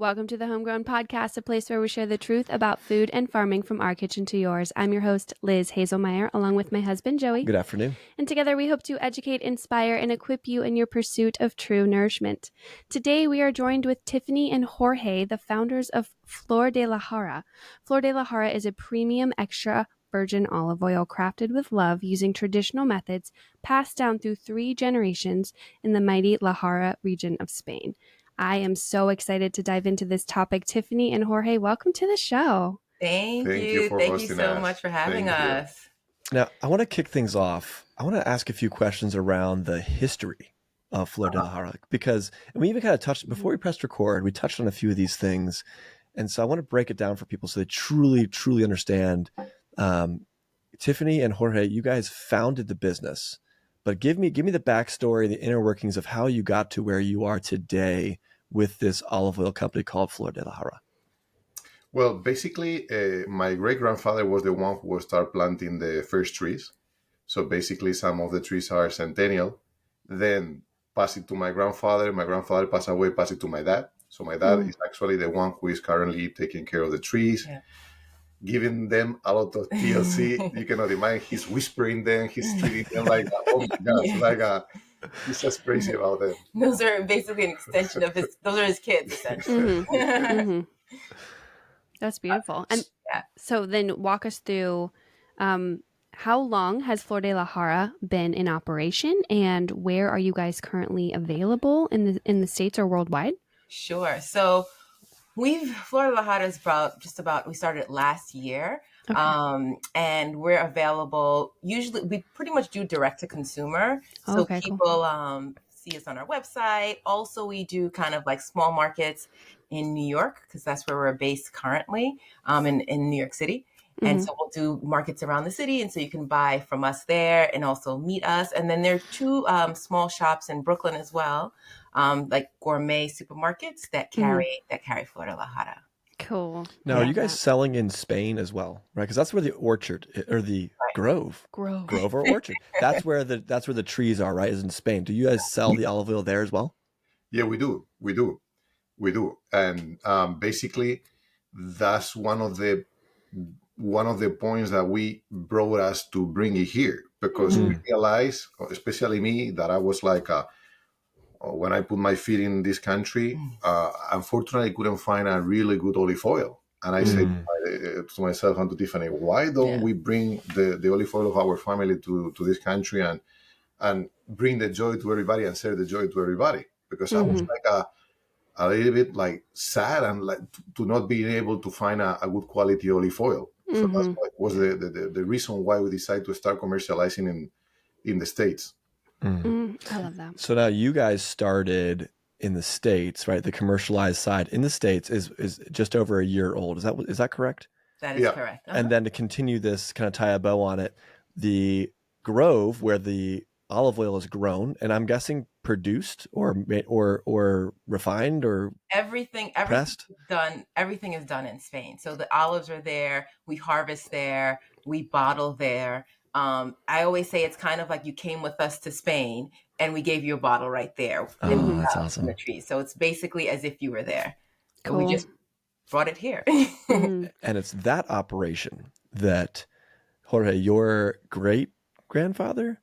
Welcome to the Homegrown Podcast, a place where we share the truth about food and farming from our kitchen to yours. I'm your host, Liz Hazelmeyer, along with my husband, Joey. Good afternoon. And together we hope to educate, inspire, and equip you in your pursuit of true nourishment. Today we are joined with Tiffany and Jorge, the founders of Flor de Laara. Flor de Laara is a premium extra virgin olive oil crafted with love using traditional methods passed down through 3 generations in the mighty Laara region of Spain. I am so excited to dive into this topic. Tiffany and Jorge, welcome to the show. Thank you. Thank you so much for having us. Now, I want to kick things off. I want to ask a few questions around the history of Flor de Laara, because we even kind of touched, before we pressed record, we touched on a few of these things. And so I want to break it down for people so they truly, truly understand. Tiffany and Jorge, you guys founded the business, but give me the backstory, the inner workings of how you got to where you are today with this olive oil company called Flor de Laara. Well, basically, my great-grandfather was the one who started planting the first trees. So basically, some of the trees are centennial. Then pass it to my grandfather. My grandfather passed away, pass it to my dad. So my dad is actually the one who is currently taking care of the trees, giving them a lot of TLC. You cannot imagine. He's whispering them. He's treating them like, oh my gosh, he's just crazy about them. Those are basically an extension of those are his kids, essentially. That's beautiful. And so then walk us through, how long has Flor de Laara been in operation, and where are you guys currently available in the States or worldwide? Sure. So Flor de Laara is we started it last year. Okay. And we're available. Usually we pretty much do direct to consumer. So people see us on our website. Also, we do kind of like small markets in New York, because that's where we're based currently, in New York City. And so we'll do markets around the city. And so you can buy from us there and also meet us. And then there are 2 small shops in Brooklyn as well, like gourmet supermarkets that carry Flor de Laara. Cool. Now, are you guys selling in Spain as well, right? Because that's where the orchard or the grove or orchard. That's where the trees are, right? Is in Spain. Do you guys sell the olive oil there as well? Yeah, we do. And basically, that's one of the points that we brought us to bring it here, because we realized, especially me, that I was like, when I put my feet in this country, unfortunately, I couldn't find a really good olive oil. And I said to myself and to Tiffany, why don't we bring the olive oil of our family to this country and bring the joy to everybody and share the joy to everybody? Because I was like a little bit like sad and like to not being able to find a good quality olive oil. So that's was the reason why we decided to start commercializing in the States. I love that. So now you guys started in the States, right? The commercialized side in the States is just over a year old. Is that correct? That is correct. And then to continue this, kind of tie a bow on it, the grove where the olive oil is grown, and I'm guessing produced or refined or everything pressed? Done. Everything is done in Spain. So the olives are there. We harvest there. We bottle there. I always say it's kind of like you came with us to Spain and we gave you a bottle right there. That's awesome. In the tree. So it's basically as if you were there. Cool. We just brought it here. And it's that operation that, Jorge, your great-grandfather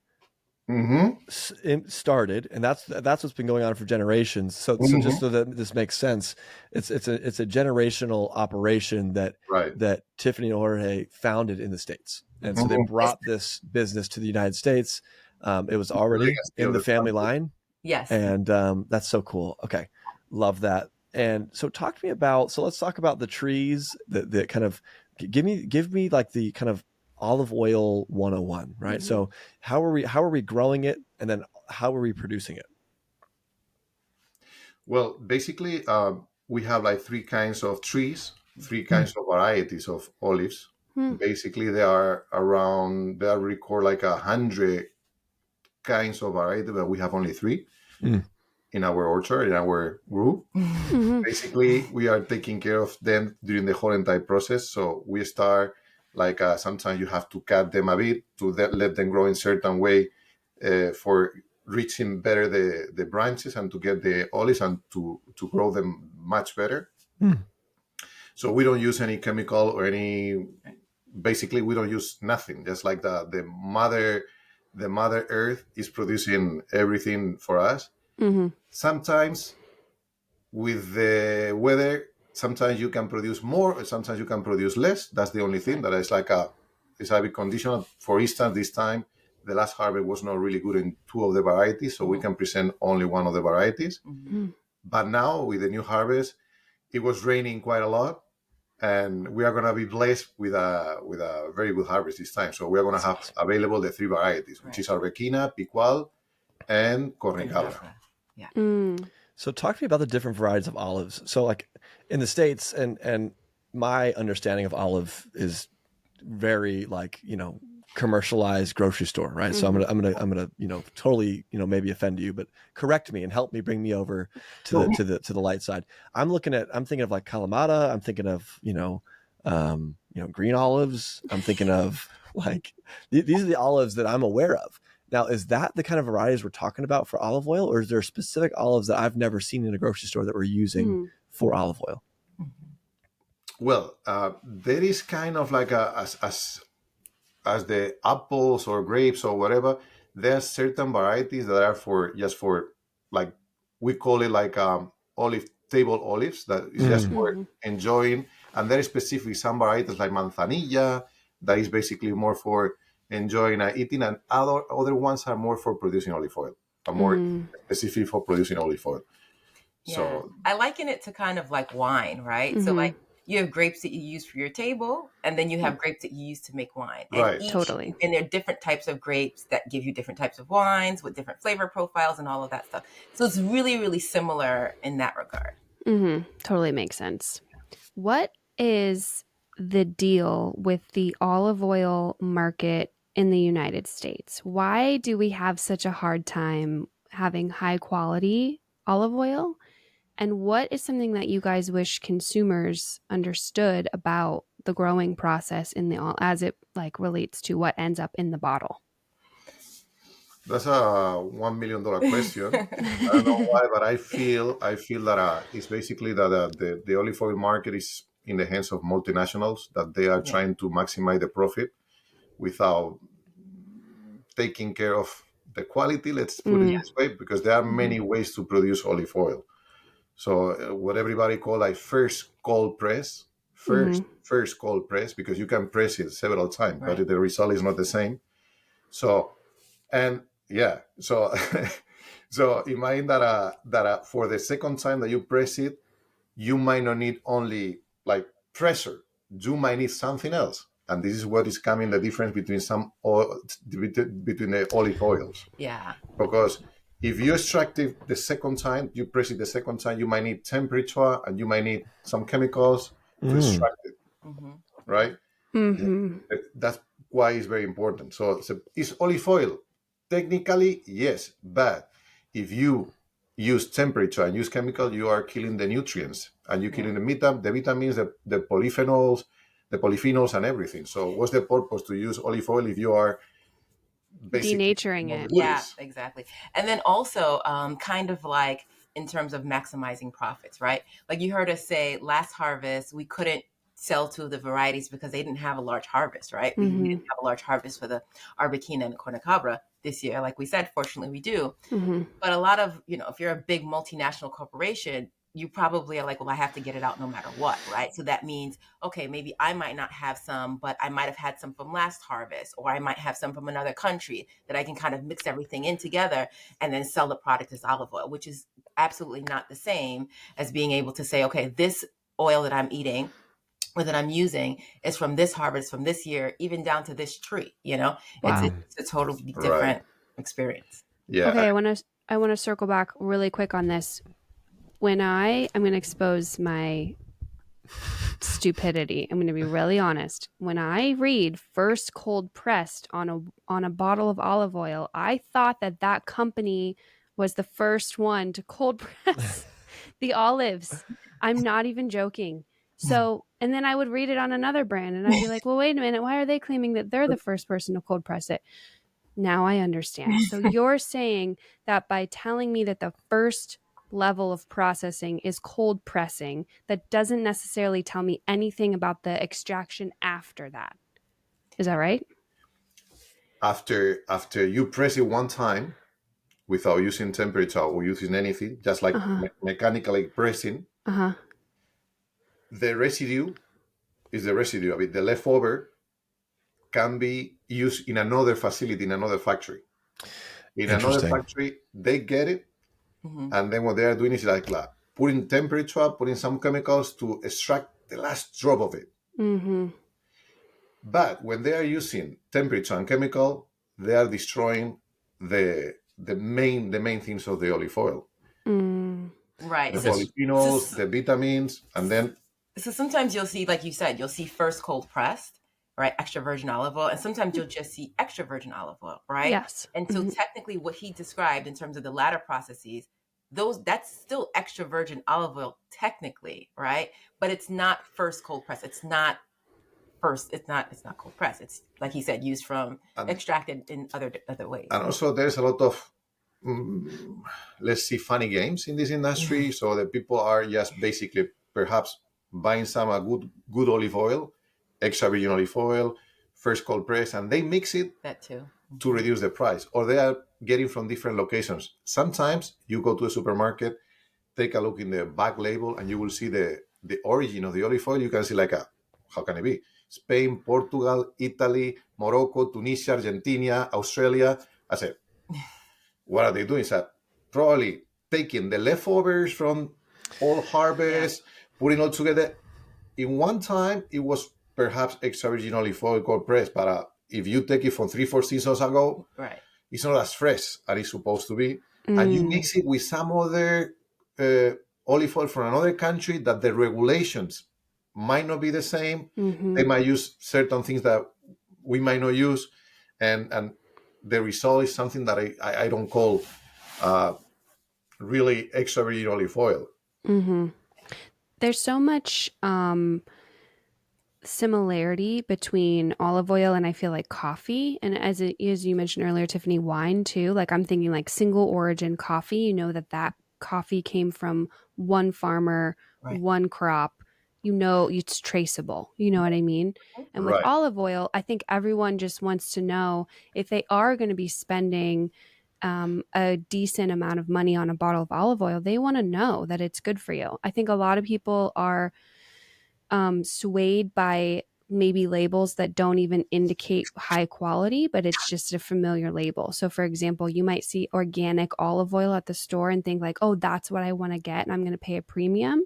started, and that's what's been going on for generations. So just so that this makes sense, it's a generational operation that Tiffany and Jorge founded in the States, and so they brought this business to the United States. It was already in the family line. Yes, and that's so cool. Okay, love that. And so talk to me about. So let's talk about the trees. The kind of give me like the kind of olive oil 101, right? So how are we growing it, and then how are we producing it? Well, basically, we have like 3 kinds of trees, 3 kinds of varieties of olives. Basically, they record like 100 kinds of variety, but we have only 3 in our orchard, in our group. Basically, we are taking care of them during the whole entire process. So we start like sometimes you have to cut them a bit to let them grow in certain way for reaching better the branches and to get the olives and to grow them much better. So we don't use any chemical or any. Basically, we don't use nothing. Just like the mother Earth is producing everything for us. Mm-hmm. Sometimes with the weather, sometimes you can produce more, sometimes you can produce less. That's the only thing that is like it's a bit conditional. For instance, this time the last harvest was not really good in two of the varieties, so we can present only one of the varieties. Mm-hmm. But now with the new harvest, it was raining quite a lot, and we are going to be blessed with a very good harvest this time. So we are going to have available the three varieties, which is Arbequina, Picual, and Cornicabra. Yeah. So talk to me about the different varieties of olives. So like in the States, and my understanding of olive is very like, commercialized grocery store, right? So I'm gonna totally maybe offend you, but correct me and help me bring me over to the light side. I'm thinking of like Kalamata. I'm thinking of green olives. I'm thinking of like these are the olives that I'm aware of. Now, is that the kind of varieties we're talking about for olive oil, or is there specific olives that I've never seen in a grocery store that we're using for olive oil? Well, there is kind of like as the apples or grapes or whatever. There are certain varieties that are for like we call it like table olives that is just for enjoying, and there is specific some varieties like manzanilla that is basically more for enjoying and eating, and other ones are more for producing olive oil, are more specific for producing olive oil. Yeah. So I liken it to kind of like wine, right? So like you have grapes that you use for your table, and then you have grapes that you use to make wine. And Right. Totally. And there are different types of grapes that give you different types of wines with different flavor profiles and all of that stuff. So it's really, really similar in that regard. Totally makes sense. What is the deal with the olive oil market in the United States? Why do we have such a hard time having high quality olive oil? And what is something that you guys wish consumers understood about the growing process as it like relates to what ends up in the bottle? That's a $1 million question. I don't know why, but I feel that it's basically that the olive oil market is in the hands of multinationals, that they are trying to maximize the profit without taking care of the quality. Let's put it this way, because there are many ways to produce olive oil. So what everybody call like first cold press, because you can press it several times, but the result is not the same. So. And yeah, so so imagine that for the second time that you press it, you might not need only like pressure. You might need something else, and this is what is coming the difference between between the olive oils. Yeah. Because if you extract it the second time, you press it the second time, you might need temperature and you might need some chemicals to extract it, right? That's why it's very important. So it's olive oil. Technically, yes, but if you use temperature and use chemical, you are killing the nutrients and you're killing the vitamins, the polyphenols and everything. So what's the purpose to use olive oil if you are basically denaturing it? Yeah, exactly. And then also kind of like in terms of maximizing profits, right? Like you heard us say last harvest, we couldn't sell to the varieties because they didn't have a large harvest, right? We didn't have a large harvest for the Arbequina and Cornicabra this year. Like we said, fortunately we do. But a lot of, if you're a big multinational corporation, you probably are like, well, I have to get it out no matter what, right? So that means, okay, maybe I might not have some, but I might have had some from last harvest, or I might have some from another country that I can kind of mix everything in together and then sell the product as olive oil, which is absolutely not the same as being able to say, okay, this oil that I'm eating or that I'm using is from this harvest, from this year, even down to this tree, Wow. It's a totally different experience. Yeah. Okay, I want to circle back really quick on this. When I'm going to expose my stupidity. I'm going to be really honest. When I read first cold pressed on a bottle of olive oil, I thought that company was the first one to cold press the olives. I'm not even joking. So, and then I would read it on another brand and I'd be like, well, wait a minute. Why are they claiming that they're the first person to cold press it? Now I understand. So you're saying that by telling me that the first level of processing is cold pressing that doesn't necessarily tell me anything about the extraction after that. Is that right? After you press it one time without using temperature or using anything, just like mechanically pressing, the residue is the residue of it. The leftover can be used in another facility, in another factory. In another factory, they get it, and then what they are doing is like putting temperature, putting some chemicals to extract the last drop of it. But when they are using temperature and chemical, they are destroying the main things of the olive oil. Right. The polyphenols, the vitamins, and then... So sometimes you'll see, like you said, you'll see first cold pressed, right? Extra virgin olive oil. And sometimes you'll just see extra virgin olive oil, right? Yes. And so technically what he described in terms of the latter processes, that's still extra virgin olive oil technically, right? But it's not first cold press. It's not cold press. It's, like he said, used from extracted in other ways. And also there's a lot of let's see, funny games in this industry. So the people are just basically perhaps buying some good olive oil, extra virgin olive oil, first cold press, and they mix it that too to reduce the price. Or they are getting from different locations. Sometimes you go to a supermarket, take a look in the back label, and you will see the origin of the olive oil. You can see how can it be? Spain, Portugal, Italy, Morocco, Tunisia, Argentina, Australia. I said, what are they doing? So probably taking the leftovers from all harvest, putting all together. In one time, it was perhaps extra virgin olive oil cold pressed, but if you take it from 3-4 seasons ago, right, it's not as fresh as it's supposed to be. And you mix it with some other olive oil from another country that the regulations might not be the same. They might use certain things that we might not use. And the result is something that I don't call really extra virgin olive oil. There's so much similarity between olive oil and I feel like coffee, and as you mentioned earlier, Tiffany, wine too. Like I'm thinking like single origin coffee. You know that coffee came from one farmer, one crop. You know it's traceable. You know what I mean? And with olive oil, I think everyone just wants to know if they are going to be spending a decent amount of money on a bottle of olive oil, they want to know that it's good for you. I think a lot of people are swayed by maybe labels that don't even indicate high quality, but it's just a familiar label. So for example, you might see organic olive oil at the store and think like, oh, that's what I want to get and I'm going to pay a premium.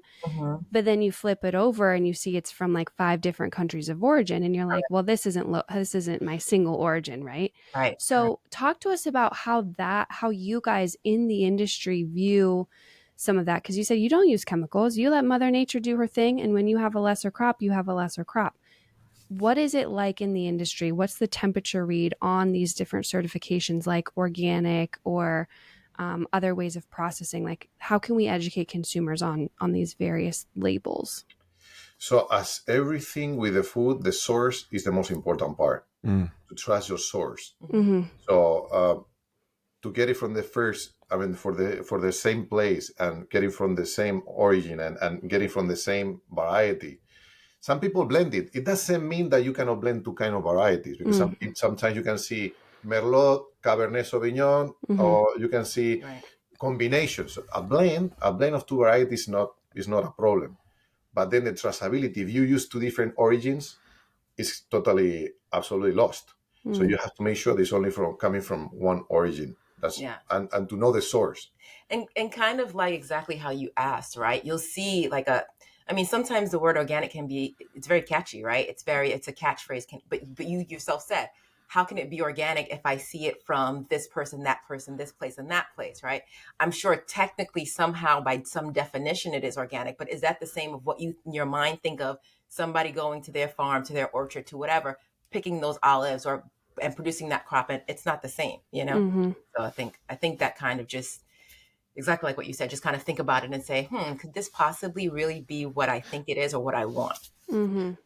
But then you flip it over and you see it's from like 5 different countries of origin and you're like, well, this isn't my single origin, right? So talk to us about how you guys in the industry view some of that, because you said you don't use chemicals, you let Mother Nature do her thing, and when you have a lesser crop, you have a lesser crop. What is it like in the industry? What's the temperature read on these different certifications like organic or other ways of processing? Like how can we educate consumers on these various labels? So as everything with the food, the source is the most important part. To trust your source. So to get it from the first, for the same place and get it from the same origin and get it from the same variety. Some people blend it. It doesn't mean that you cannot blend 2 kind of varieties, because sometimes you can see Merlot, Cabernet Sauvignon, or you can see combinations. A blend of 2 varieties is not a problem. But then the traceability, if you use 2 different origins, is absolutely lost. So you have to make sure it's only coming from one origin. And to know the source. And kind of like exactly how you asked, right? You'll see sometimes the word organic it's very catchy, right? It's a catchphrase, but you yourself said, how can it be organic if I see it from this person, that person, this place, and that place, right? I'm sure technically somehow by some definition it is organic, but is that the same of what you in your mind think of somebody going to their farm, to their orchard, to whatever, picking those olives and producing that crop, and it's not the same, you know? So I think that kind of just exactly like what you said, just kind of think about it and say, could this possibly really be what I think it is or what I want?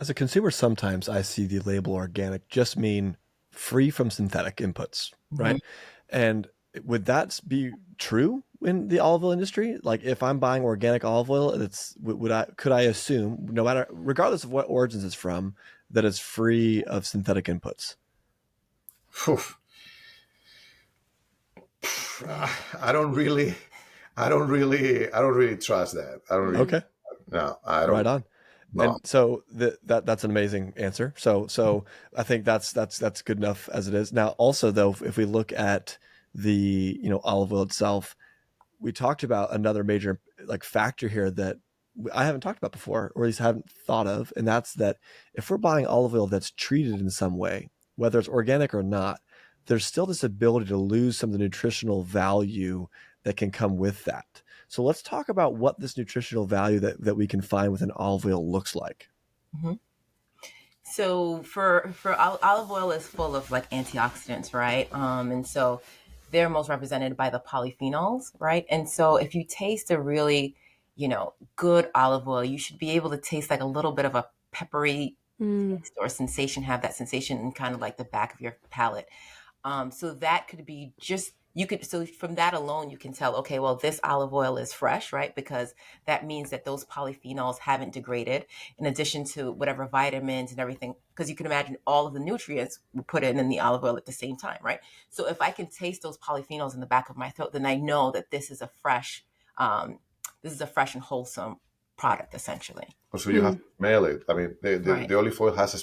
As a consumer, sometimes I see the label organic just mean free from synthetic inputs, right? And would that be true in the olive oil industry? Like if I'm buying organic olive oil, could I assume, no matter, regardless of what origins it's from, that it's free of synthetic inputs? Phew. I don't really trust that. I don't really. Okay. No, I don't. Right on. No. And so that's an amazing answer. So I think that's good enough as it is. Now, also though, if we look at the olive oil itself, we talked about another major like factor here that I haven't talked about before, or at least haven't thought of, and that's that if we're buying olive oil that's treated in some way, whether it's organic or not, there's still this ability to lose some of the nutritional value that can come with that. So let's talk about what this nutritional value that we can find with an olive oil looks like. Mm-hmm. So for olive oil is full of like antioxidants, right? And so they're most represented by the polyphenols, right? And so if you taste a really, good olive oil, you should be able to taste like a little bit of a peppery taste or sensation, have that sensation in kind of like the back of your palate. So that could be so from that alone, you can tell, okay, well, this olive oil is fresh, right? Because that means that those polyphenols haven't degraded in addition to whatever vitamins and everything, because you can imagine all of the nutrients were put in the olive oil at the same time, right? So if I can taste those polyphenols in the back of my throat, then I know that this is a fresh and wholesome product, essentially. So you have to smell it. I mean, the olive oil has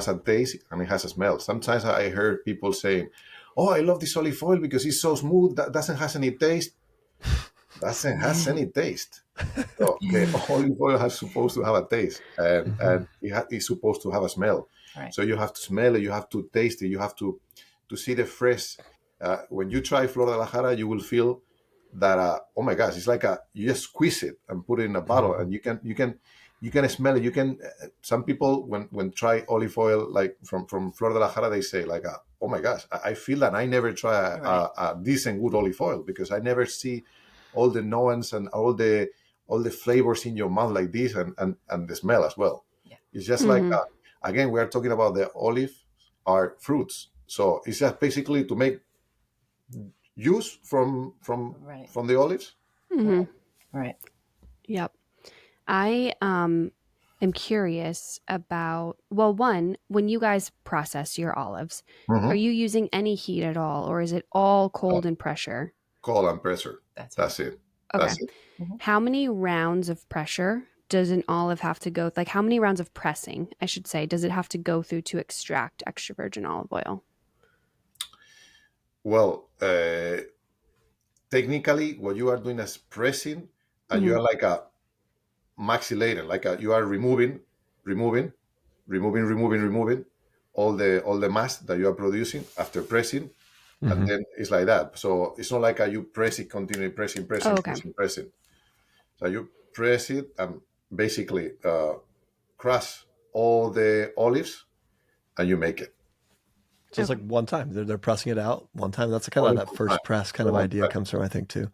a taste and it has a smell. Sometimes I heard people saying, "Oh, I love this olive oil because it's so smooth. That doesn't have any taste." Doesn't have any taste. So the olive oil is supposed to have a taste, and it's supposed to have a smell. Right. So you have to smell it. You have to taste it. You have to see the fresh. When you try Flor de la Jara, you will feel that oh my gosh, it's like you just squeeze it and put it in a bottle, and you can smell it. You can some people when try olive oil like from Flor de la Jara, they say like oh my gosh, I feel that I never try a decent good olive oil because I never see all the nuance and all the flavors in your mouth like this and the smell as well. Yeah. It's just like again, we are talking about the olive are fruits, so it's just basically to make juice from the olives. Mm-hmm. Right. Yep. I am curious about, well, one, when you guys process your olives, are you using any heat at all, or is it all cold and pressure? Cold and pressure. That's it. Okay. That's it. How many rounds of pressure does an olive have to go, like how many rounds of pressing, I should say, does it have to go through to extract extra virgin olive oil? Well, technically, what you are doing is pressing, and you are like a maxillator, like you are removing all the mass that you are producing after pressing, and then it's like that. So it's not like you press it, continue pressing. So you press it and basically crush all the olives, and you make it. So it's like one time they're pressing it out one time. That's kind of that first press kind of idea comes from, I think, too.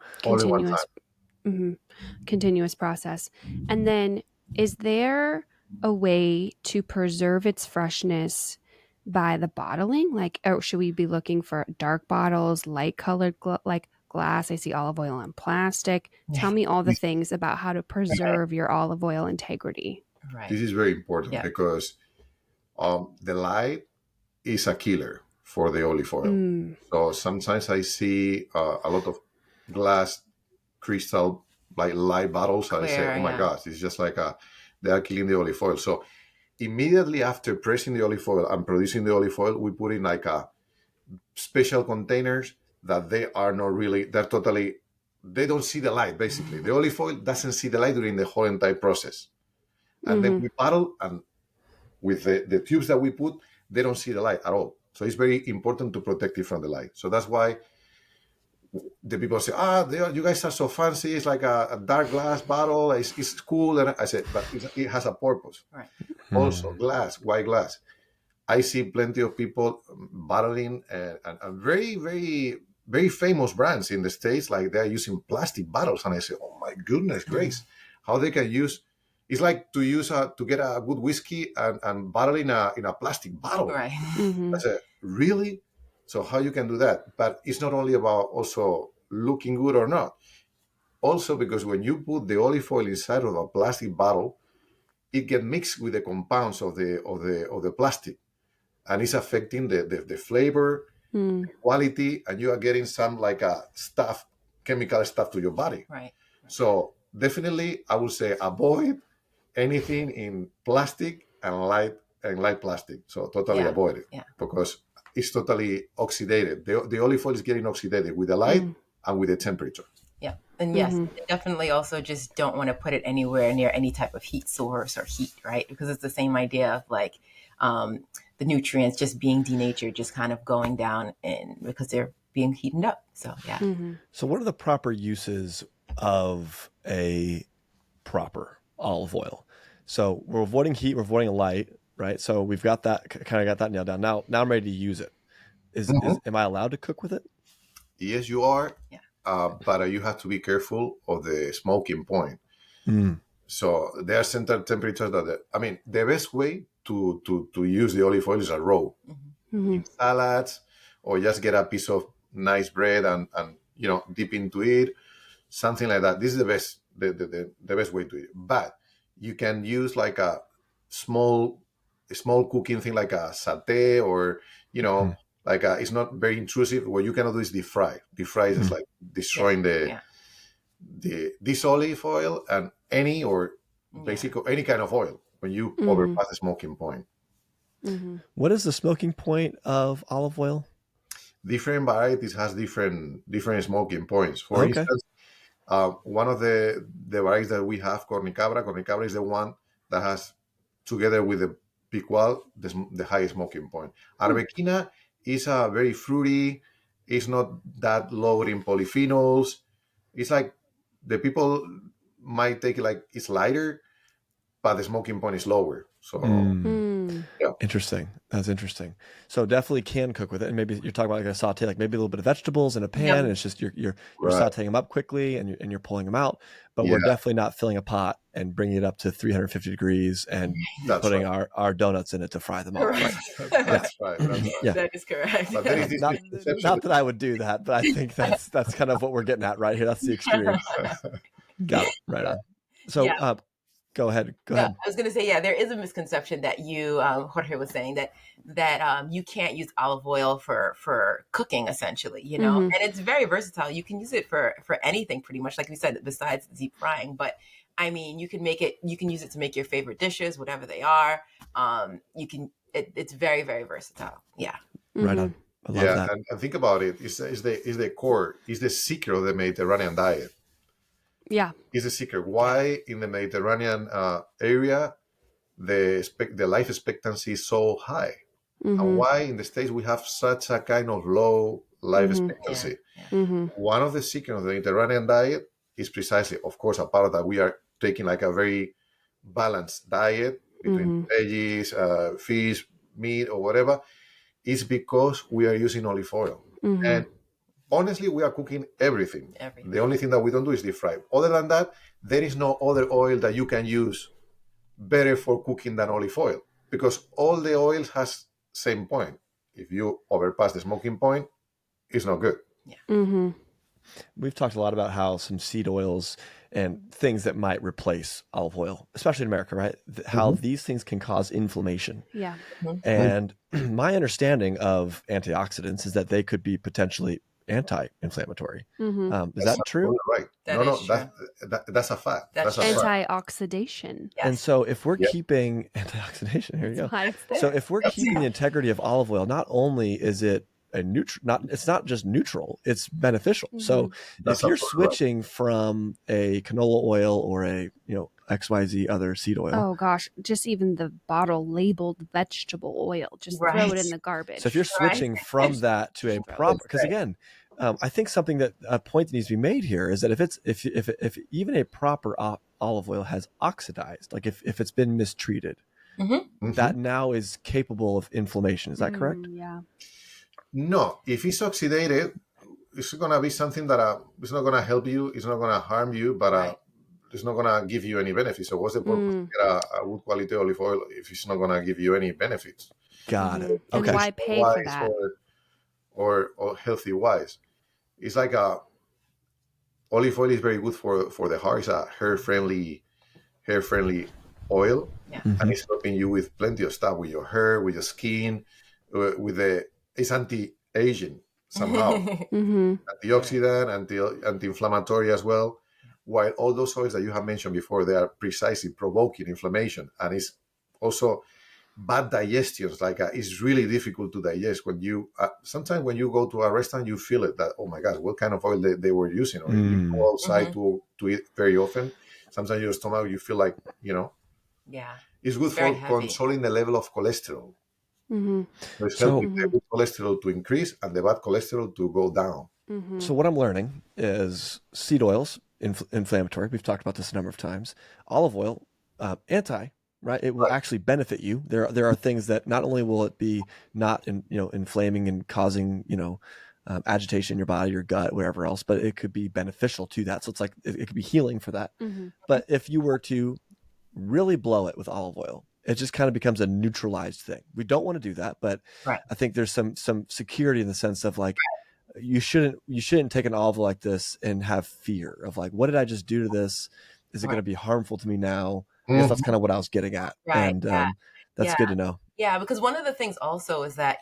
Continuous process. And then is there a way to preserve its freshness by the bottling? Like, or should we be looking for dark bottles, light colored like glass? I see olive oil in plastic. Tell me all the things about how to preserve your olive oil integrity. Right. This is very important because the light is a killer for the olive oil. So sometimes I see a lot of glass crystal like light bottles, and I say, oh my gosh, it's just like they are killing the olive oil. So immediately after pressing the olive oil and producing the olive oil, we put in like a special containers that they don't see the light. Basically, the olive oil doesn't see the light during the whole entire process, and then we bottle, and with the tubes that we put, they don't see the light at all. So it's very important to protect it from the light. So that's why the people say, you guys are so fancy. It's like a dark glass bottle. It's cool. And I said, but it has a purpose. Right. Also, white glass. I see plenty of people bottling and very, very, very famous brands in the States, like they're using plastic bottles. And I say, oh my goodness grace, how they can use. It's like to use to get a good whiskey and bottle in a plastic bottle. Right. I said, really? So how you can do that? But it's not only about also looking good or not. also because when you put the olive oil inside of a plastic bottle, it gets mixed with the compounds of the plastic, and it's affecting the flavor, quality, and you are getting some like a chemical stuff to your body. Right. So definitely, I would say avoid anything in plastic and light plastic. So totally avoid it because it's totally oxidated. The olive oil is getting oxidated with the light and with the temperature. Yeah. And yes, they definitely also just don't want to put it anywhere near any type of heat source or heat, right? Because it's the same idea of like the nutrients just being denatured, just kind of going down because they're being heated up. So, yeah. So what are the proper uses of a proper olive oil? So we're avoiding heat, we're avoiding light, right? So we've got that, kind of got that nailed down. Now I'm ready to use it. Am I allowed to cook with it? Yes, you are. Yeah. But you have to be careful of the smoking point. So there are certain temperatures that, the best way to use the olive oil is a raw. In salads, or just get a piece of nice bread and dip into it, something like that. This is the best way to eat. But you can use like a small cooking thing, like a satay, or like it's not very intrusive. What you cannot do is deep fry. Deep fry is like destroying this olive oil and any kind of oil when you overpass the smoking point. What is the smoking point of olive oil? Different varieties has different smoking points. For instance, one of the varieties that we have, Cornicabra is the one that has, together with the Picual, the highest smoking point. Arbequina is a very fruity. It's not that low in polyphenols. It's like the people might take it like it's lighter, but the smoking point is lower. So Interesting. That's interesting. So definitely can cook with it. And maybe you're talking about like a saute, like maybe a little bit of vegetables in a pan, and it's just you're sauteing them up quickly and you're pulling them out. But we're definitely not filling a pot and bringing it up to 350 degrees and putting our donuts in it to fry them up. Right? That's right. Yeah. That is correct. But there is this not that I would do that, but I think that's kind of what we're getting at right here. That's the extreme. Got it. Right on. So Go ahead. I was going to say, there is a misconception that Jorge was saying that you can't use olive oil for cooking, essentially, and it's very versatile. You can use it for anything, pretty much, like we said, besides deep frying. But I mean, you can use it to make your favorite dishes, whatever they are. It's very, very versatile. Yeah. Right on. I love that. And think about it. Is the core, is the secret of the Mediterranean diet. Yeah. Is the secret why in the Mediterranean area the life expectancy is so high, and why in the States we have such a kind of low life expectancy. One of the secrets of the Mediterranean diet is precisely, of course, a part of that we are taking like a very balanced diet between veggies, fish, meat, or whatever, is because we are using olive oil. And honestly, we are cooking everything. The only thing that we don't do is deep fry. Other than that, there is no other oil that you can use better for cooking than olive oil, because all the oils has same point. If you overpass the smoking point, it's not good. Yeah. We've talked a lot about how some seed oils and things that might replace olive oil, especially in America, right? How these things can cause inflammation. Yeah. And my understanding of antioxidants is that they could be potentially anti-inflammatory. Is that true? Right. That's a fact. That's Antioxidation. Yes. And so if we're keeping antioxidation, here you go. So if we're keeping the integrity of olive oil, not only is it it's not just neutral, it's beneficial. So if you're switching from a canola oil or a XYZ other seed oil. Oh gosh, just even the bottle labeled vegetable oil, just throw it in the garbage. So if you're switching from that to a proper, because again, I think something that a point that needs to be made here is that if even a proper olive oil has oxidized, like if it's been mistreated, that now is capable of inflammation. Is that correct? Yeah. No, if it's oxidated, it's going to be something that it's not going to help you. It's not going to harm you, but it's not going to give you any benefits. So what's the purpose to get a good quality olive oil if it's not going to give you any benefits? Got it. Okay. And why pay for that? Or healthy wise. It's like olive oil is very good for the hair. It's a hair friendly oil, Yeah. and it's helping you with plenty of stuff with your hair, with your skin, it's anti-aging somehow, antioxidant, anti-inflammatory as well. While all those oils that you have mentioned before, they are precisely provoking inflammation, and it's also bad digestions. Like it's really difficult to digest when you. Sometimes when you go to a restaurant, you feel it that, oh my gosh, what kind of oil they were using, or you go outside to eat very often. Sometimes your stomach, you feel like, Yeah. it's good Very for heavy. controlling the level of cholesterol. So it's So- helping the good cholesterol to increase and the bad cholesterol to go down. So what I'm learning is seed oils, inflammatory. We've talked about this a number of times. Olive oil, anti, right? It will Right. actually benefit you. There are things that not only will it be not inflaming and causing agitation in your body, your gut, whatever else, but it could be beneficial to that. So it's like it could be healing for that. But if you were to really blow it with olive oil, it just kind of becomes a neutralized thing. We don't want to do that, but Right. I think there's some security in the sense of like, you shouldn't take an olive oil like this and have fear of like, what did I just do to this? Is it going to be harmful to me now? I guess that's kind of what I was getting at. Right. And Yeah. that's good to know. Yeah, because one of the things also is that,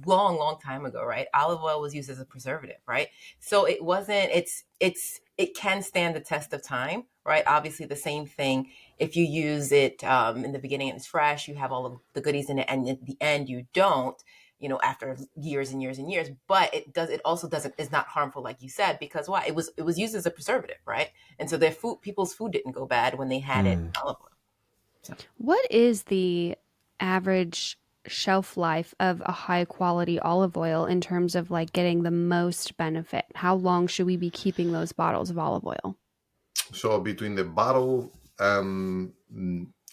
long time ago, right? Olive oil was used as a preservative, right? So it wasn't, it can stand the test of time, right? Obviously the same thing. If you use it in the beginning and it's fresh, you have all of the goodies in it, and at the end you don't, after years and years and years, but it also is not harmful, like you said, because why? It was used as a preservative, right? And so people's food didn't go bad when they had it in olive oil. So. What is the average shelf life of a high quality olive oil in terms of like getting the most benefit? How long should we be keeping those bottles of olive oil? So between the bottle,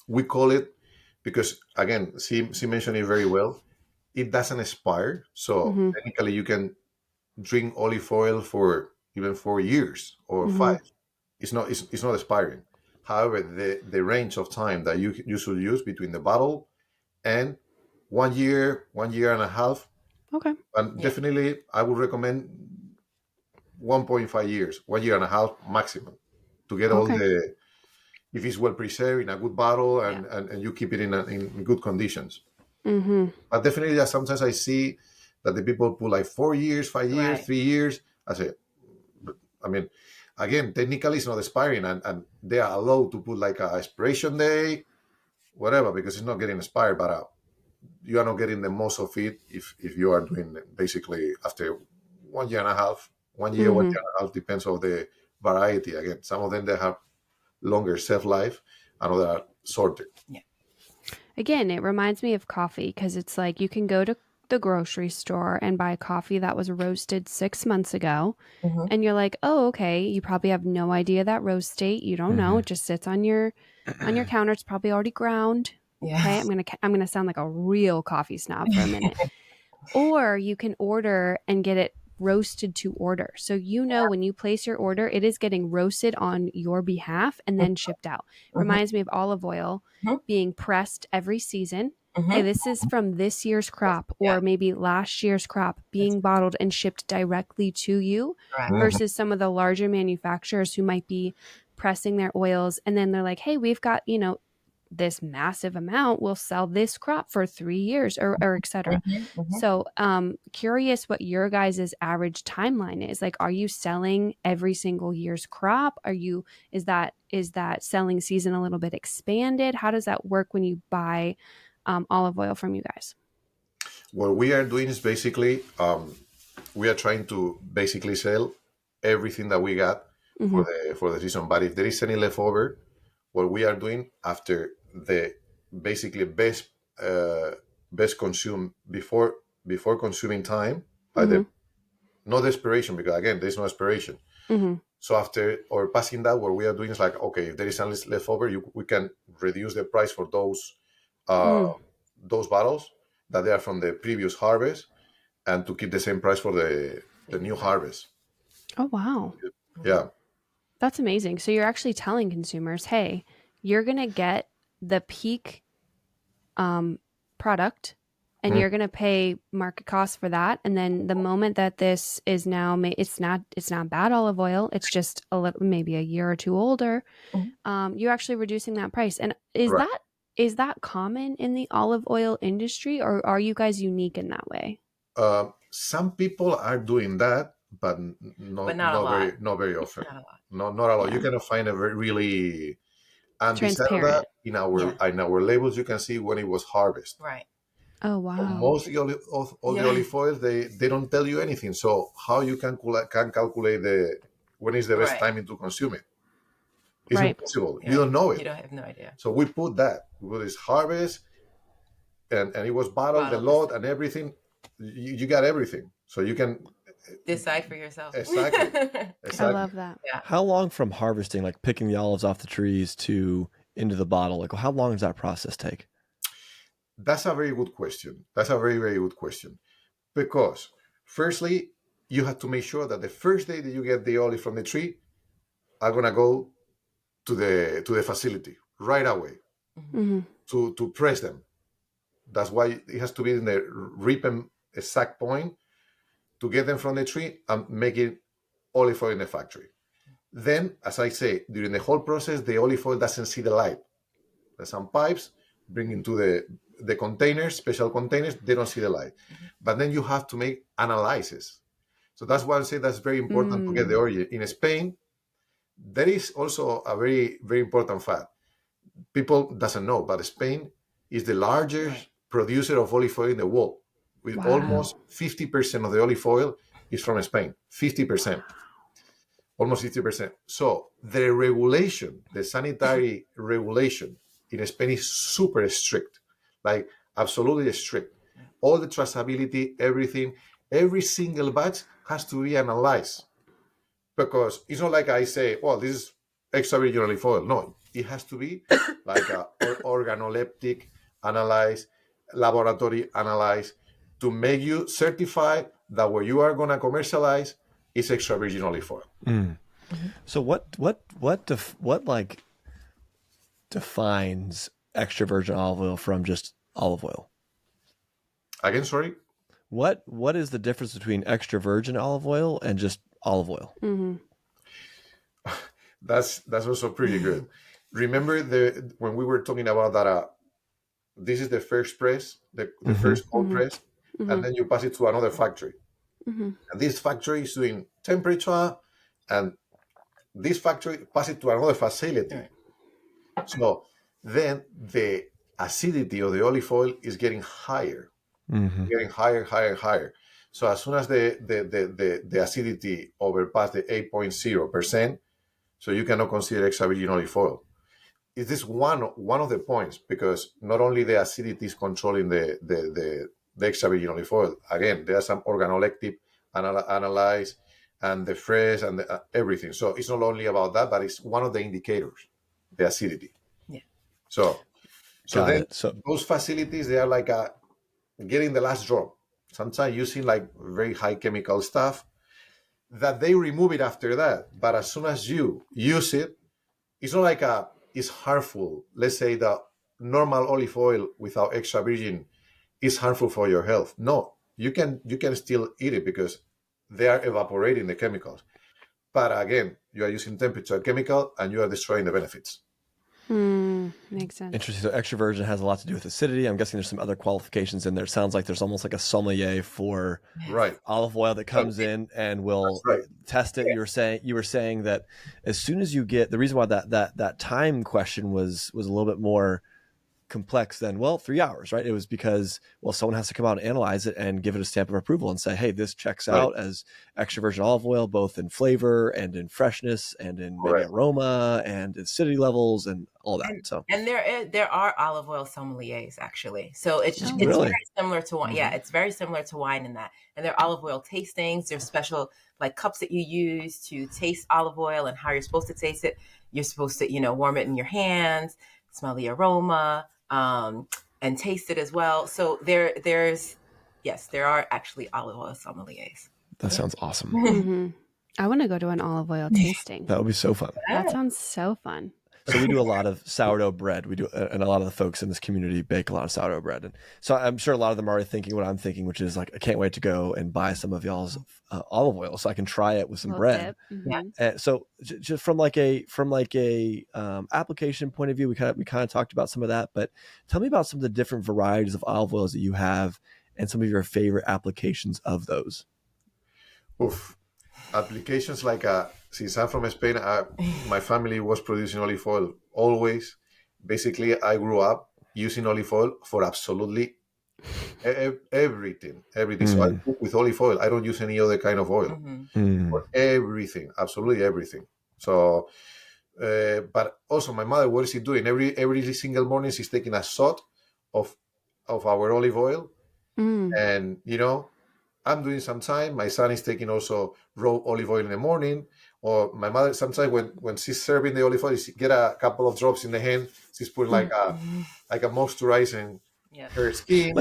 we call it, because again, she mentioned it very well, it doesn't expire. So technically you can drink olive oil for even 4 years or 5. It's not expiring. However, the range of time that you should use between the bottle and 1 year, 1.5 years. Okay. And definitely I would recommend 1.5 years, 1.5 years maximum, to get all the, if it's well preserved in a good bottle, and you keep it in good conditions. But definitely, sometimes I see that the people put like 4 years, 5 years, 3 years. I say, I mean, again, technically it's not expiring, and they are allowed to put like a expiration day, whatever, because it's not getting expired, but you are not getting the most of it if you are doing basically after 1.5 years, 1 year, 1.5 years, depends on the variety. Again, some of them, they have longer shelf life, and others are shorter. Yeah. Again, it reminds me of coffee, because it's like you can go to the grocery store and buy coffee that was roasted 6 months ago, and you're like, oh, okay, you probably have no idea that roast date. You don't know. It just sits on your counter. It's probably already ground. Yeah. Okay, I'm gonna sound like a real coffee snob for a minute. Or you can order and get it roasted to order. So when you place your order, it is getting roasted on your behalf and then shipped out. Reminds me of olive oil being pressed every season. Hey, this is from this year's crop, or maybe last year's crop, being bottled and shipped directly to you, versus some of the larger manufacturers who might be pressing their oils and then they're like, hey, we've got, this massive amount, will sell this crop for 3 years or et cetera. So curious what your guys' average timeline is. Like, are you selling every single year's crop? Is that selling season a little bit expanded? How does that work when you buy olive oil from you guys? What we are doing is basically, we are trying to basically sell everything that we got for the season. But if there is any leftover, what we are doing after the basically best consume before consuming time, not expiration, because again, there's no expiration. So after or passing that, what we are doing is like, okay, if there is any leftover, we can reduce the price for those bottles that they are from the previous harvest, and to keep the same price for the new harvest. Oh, wow. Yeah. That's amazing. So you're actually telling consumers, hey, you're going to get the peak product and you're going to pay market cost for that. And then the moment that this is now, it's not bad olive oil. It's just a little, maybe a year or two older. You're actually reducing that price. And is that common in the olive oil industry, or are you guys unique in that way? Some people are doing that, but not very often. Not a lot. You cannot find a really. And transparent. In our labels, you can see when it was harvested. Right. Oh wow. Most of the olive oil, they don't tell you anything. So how you can calculate when is the best time to consume it? It's impossible. Yeah. You don't know it. You don't have no idea. So we put that. We put this harvest, and it was bottled, the lot, and everything. You got everything, so you can decide for yourself. Exactly. I love that. Yeah. How long from harvesting, like picking the olives off the trees, to into the bottle? Like, how long does that process take? That's a very good question. That's a very, very good question. Because firstly, you have to make sure that the first day that you get the olive from the tree are gonna go to the facility right away to press them. That's why it has to be in the ripen exact point to get them from the tree and make it olive oil in the factory. Then, as I say, during the whole process, the olive oil doesn't see the light. There's some pipes bring into the containers, special containers, they don't see the light. But then you have to make analysis. So that's why I say that's very important to get the origin. In Spain, there is also a very, very important fact. People doesn't know, but Spain is the largest producer of olive oil in the world. With almost 50% of the olive oil is from Spain. 50%. Almost 50%. So the regulation, the sanitary regulation in Spain is super strict. Like absolutely strict. All the traceability, everything, every single batch has to be analyzed. Because it's not like I say, well, this is extra virgin olive oil. No, it has to be like a organoleptic analyzed, laboratory analyzed, to make you certified that what you are going to commercialize is extra virgin olive oil. So what defines extra virgin olive oil from just olive oil? Again, sorry? What is the difference between extra virgin olive oil and just olive oil? That's also pretty good. Remember when we were talking about that this is the first press, the first cold press, and then you pass it to another factory. And this factory is doing temperature, and this factory pass it to another facility. So then the acidity of the olive oil is getting higher, getting higher. So as soon as the acidity overpass the 8.0%, so you cannot consider extra virgin olive oil. It is one of the points, because not only the acidity is controlling the extra virgin olive oil. Again, there are some organoleptic analyzed, and the fresh and everything. So it's not only about that, but it's one of the indicators, the acidity. Yeah. So those facilities, they are like getting the last drop. Sometimes using like very high chemical stuff that they remove it after that. But as soon as you use it, it's not like it's harmful. Let's say the normal olive oil without extra virgin is harmful for your health. No, you can still eat it because they are evaporating the chemicals. But again, you are using temperature chemical and you are destroying the benefits. Makes sense. Interesting. So extra virgin has a lot to do with acidity. I'm guessing there's some other qualifications in there. It sounds like there's almost like a sommelier for olive oil that comes in and will test it. You were saying that as soon as you get, the reason why that time question was a little bit more complex than 3 hours, right? It was because someone has to come out and analyze it and give it a stamp of approval and say, hey, this checks out as extra virgin olive oil, both in flavor and in freshness and in maybe aroma and acidity levels and all that. And there are olive oil sommeliers, actually. So it's very similar to wine. Yeah, it's very similar to wine in that. And there are olive oil tastings. There's special like cups that you use to taste olive oil and how you're supposed to taste it. You're supposed to, warm it in your hands, smell the aroma, and taste it as well. So there are actually olive oil sommeliers. That sounds awesome. I want to go to an olive oil tasting. That would be so fun. That sounds so fun. So we do a lot of sourdough bread. We do, and a lot of the folks in this community bake a lot of sourdough bread. And so I'm sure a lot of them are already thinking what I'm thinking, which is like, I can't wait to go and buy some of y'all's olive oil so I can try it with some bread. And so just from like a application point of view, we kind of talked about some of that, but tell me about some of the different varieties of olive oils that you have and some of your favorite applications of those. Oof. Applications like since I'm from Spain, my family was producing olive oil always. Basically, I grew up using olive oil for absolutely everything. So I cook with olive oil. I don't use any other kind of oil for everything, absolutely everything. So, but also my mother, what is she doing? Every single morning, she's taking a shot of our olive oil, and I'm doing some time. My son is taking also raw olive oil in the morning. Or my mother, sometimes when she's serving the olive oil, she get a couple of drops in the hand. She's putting like a moisturizing her skin.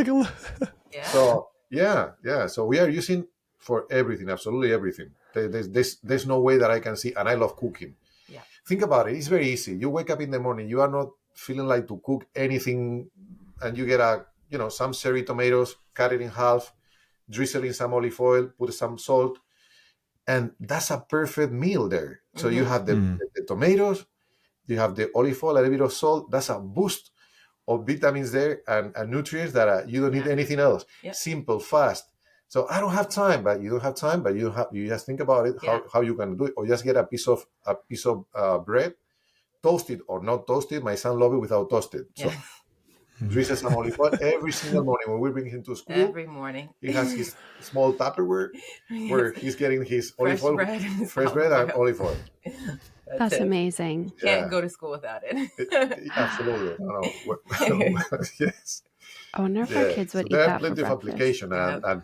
So yeah. So we are using for everything, absolutely everything. There's no way that I can see, and I love cooking. Yeah. Think about it. It's very easy. You wake up in the morning, you are not feeling like to cook anything, and you get some cherry tomatoes, cut it in half, drizzle in some olive oil, put some salt, and that's a perfect meal there. So you have the tomatoes, you have the olive oil, a little bit of salt. That's a boost of vitamins there and nutrients that you don't need anything else. Yep. Simple, fast. So I don't have time, but you don't have time, but you just think about it, how you can do it, or just get a piece of bread, toasted or not toasted. My son loves it without toasted. So drizzle some olive oil every single morning when we bring him to school. Every morning. He has his small Tupperware where he's getting his fresh olive oil, bread and olive oil. That's amazing. Can't go to school without it. Absolutely. Yes. I wonder if our kids would eat that for breakfast. Plenty of application, and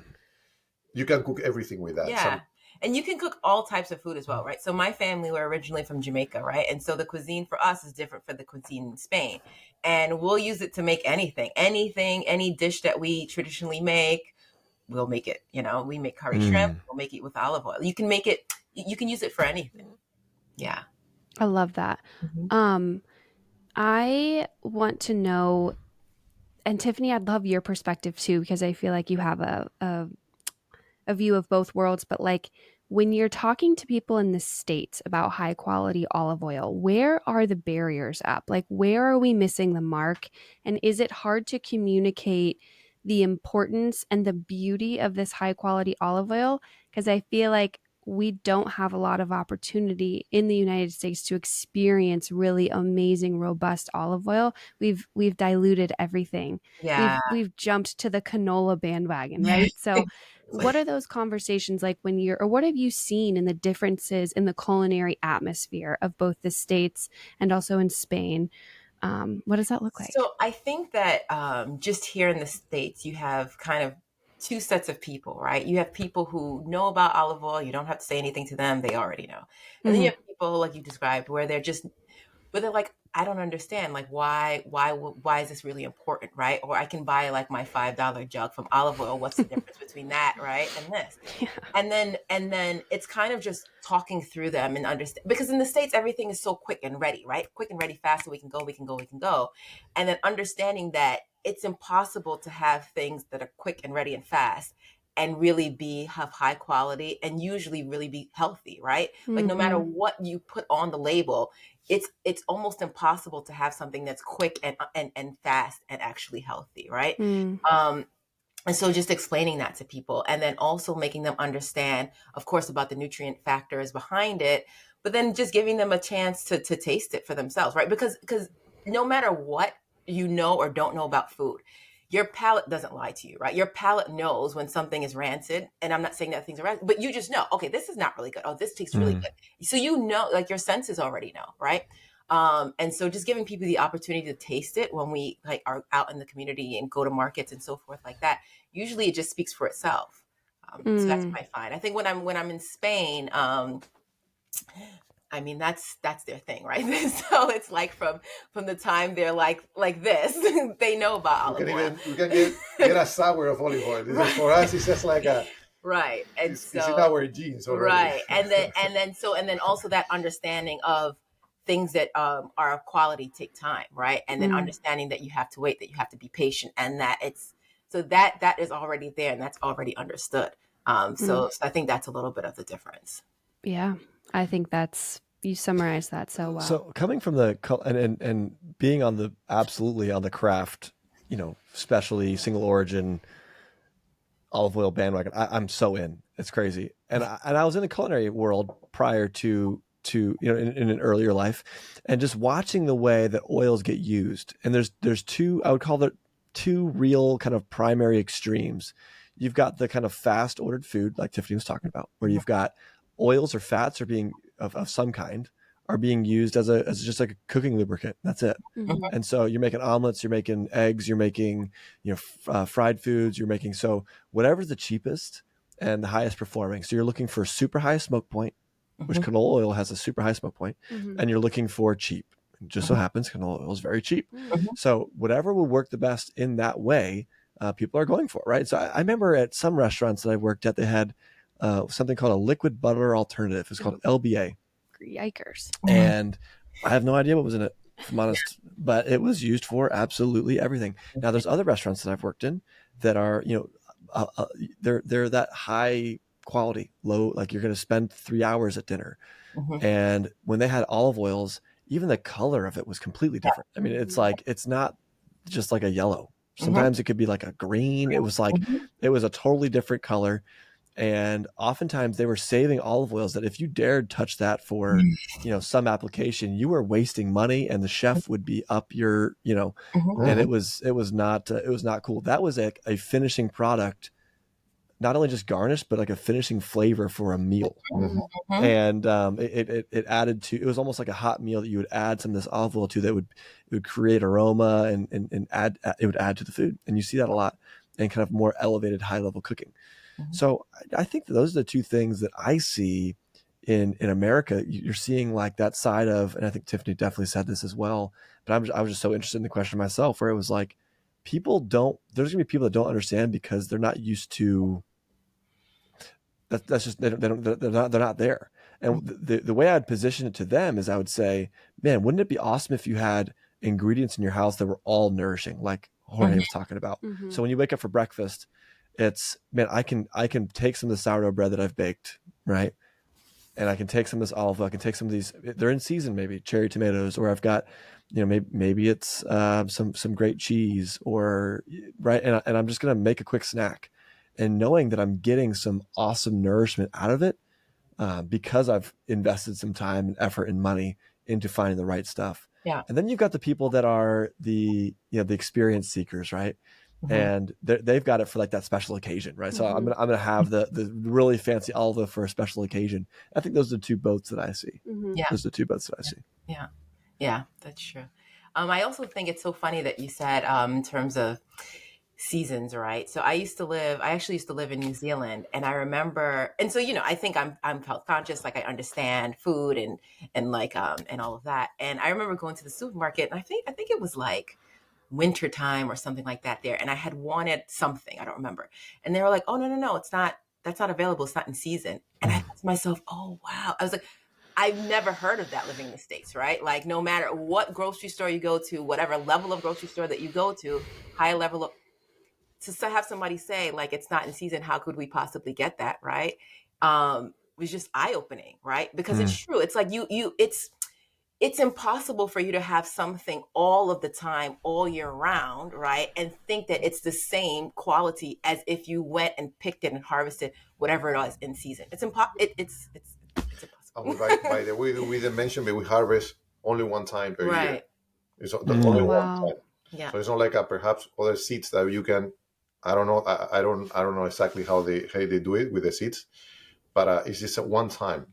you can cook everything with that. Yeah. And you can cook all types of food as well, right? So my family were originally from Jamaica, right? And so the cuisine for us is different from the cuisine in Spain. And we'll use it to make anything, any dish that we traditionally make, we'll make it. We make curry shrimp, we'll make it with olive oil. You can use it for anything. Yeah. I love that. I want to know, and Tiffany, I'd love your perspective too, because I feel like you have a view of both worlds, but like when you're talking to people in the States about high quality olive oil, where are the barriers up? Like, where are we missing the mark? And is it hard to communicate the importance and the beauty of this high quality olive oil? Because I feel like we don't have a lot of opportunity in the United States to experience really amazing, robust olive oil. We've diluted everything. Yeah. We've jumped to the canola bandwagon, right? So what are those conversations like or what have you seen in the differences in the culinary atmosphere of both the States and also in Spain? What does that look like? So I think that just here in the States, you have kind of two sets of people, right? You have people who know about olive oil. You don't have to say anything to them. They already know. And then you have people like you described where they're like, I don't understand. Like, why is this really important, right? Or I can buy like my $5 jug from olive oil. What's the difference between that, right, and this? Yeah. And then it's kind of just talking through them and understand, because in the States everything is so quick and ready, right? Quick and ready, fast, so we can go. And then understanding that it's impossible to have things that are quick and ready and fast and really have high quality and usually really be healthy, right? Like no matter what you put on the label, it's almost impossible to have something that's quick and fast and actually healthy, right? And so just explaining that to people, and then also making them understand, of course, about the nutrient factors behind it, but then just giving them a chance to taste it for themselves, right? Because no matter what you know or don't know about food, your palate doesn't lie to you, right? Your palate knows when something is rancid, and I'm not saying that things are rancid, but you just know, okay, this is not really good. Oh, this tastes really good. So like your senses already know, right? And so just giving people the opportunity to taste it when we like are out in the community and go to markets and so forth like that, usually it just speaks for itself. So that's what I find. I think when I'm in Spain, I mean, that's their thing, right? So it's like from the time they're like this, they know about olive oil. We can get a sour of olive oil. Right. For us, it's just like a right, and it's in our genes already. Right, and then also that understanding of things that are of quality take time, right? And then understanding that you have to wait, that you have to be patient, and that that is already there and that's already understood. So I think that's a little bit of the difference. Yeah, I think you summarized that so well. So coming from the and being on the absolutely on the craft, specialty single origin olive oil bandwagon, I'm so in. It's crazy. And I was in the culinary world prior to in an earlier life, and just watching the way that oils get used. And there's two, I would call it two real kind of primary extremes. You've got the kind of fast ordered food like Tiffany was talking about, where you've got oils or fats are being of some kind are being used as just like a cooking lubricant. That's it. And so you're making omelets, you're making eggs, you're making fried foods, you're making, so whatever's the cheapest and the highest performing. So you're looking for super high smoke point, which canola oil has a super high smoke point, and you're looking for cheap. It just so happens canola oil is very cheap. So whatever will work the best in that way, people are going for, right? So I remember at some restaurants that I worked at, they had something called a liquid butter alternative. It's called LBA. Yikers. And I have no idea what was in it, if I'm honest, but it was used for absolutely everything. Now there's other restaurants that I've worked in that are, they're that high quality, low, like you're going to spend 3 hours at dinner. And when they had olive oils, even the color of it was completely different. I mean, it's like, it's not just like a yellow. Sometimes it could be like a green. It was like, it was a totally different color. And oftentimes they were saving olive oils that if you dared touch that for, some application, you were wasting money, and the chef would be up your, and it was not cool. That was a finishing product, not only just garnish, but like a finishing flavor for a meal. And it added to, it was almost like a hot meal that you would add some of this olive oil to, that it would create aroma and it would add to the food. And you see that a lot in kind of more elevated high level cooking. So I think that those are the two things that I see in America. You're seeing like that side of, and I think Tiffany definitely said this as well, but I was just so interested in the question myself, where it was like, there's going to be people that don't understand because they're not used to, that's just, they're not there. And the way I'd position it to them is I would say, man, wouldn't it be awesome if you had ingredients in your house that were all nourishing, like Jorge was talking about. So when you wake up for breakfast, it's, man, I can take some of the sourdough bread that I've baked, right? And I can take some of this olive oil, I can take some of these, they're in season, maybe cherry tomatoes, or I've got, maybe it's some great cheese, or right. And I'm just going to make a quick snack, and knowing that I'm getting some awesome nourishment out of it, because I've invested some time and effort and money into finding the right stuff. Yeah. And then you've got the people that are the experience seekers, right? And they've got it for like that special occasion, right? So I'm gonna have the really fancy olive oil for a special occasion. I think those are the two boats that I see. Yeah, those are the two boats that I see. Yeah, that's true. I also think it's so funny that you said in terms of seasons, right? So I actually used to live in New Zealand, and I remember, and so I think I'm health conscious, like I understand food and like and all of that. And I remember going to the supermarket, and I think it was like winter time or something like that there, and I had wanted something, I don't remember, and they were like, oh no, it's not, that's not available, it's not in season. And I thought to myself, oh wow, I was like, I've never heard of that living in the States, right? Like no matter what grocery store you go to, whatever level of grocery store that you go to, high level of, to have somebody say like it's not in season, how could we possibly get that, right? It was just eye-opening, right? Because it's true, it's like it's impossible for you to have something all of the time, all year round, right? And think that it's the same quality as if you went and picked it and harvested whatever it was in season. It's impossible. It's impossible. By the way, we didn't mention, but we harvest only one time per year. It's only one time. Yeah. So it's not like perhaps other seeds that you can. I don't know. I don't know exactly how they do it with the seeds. But it's just one time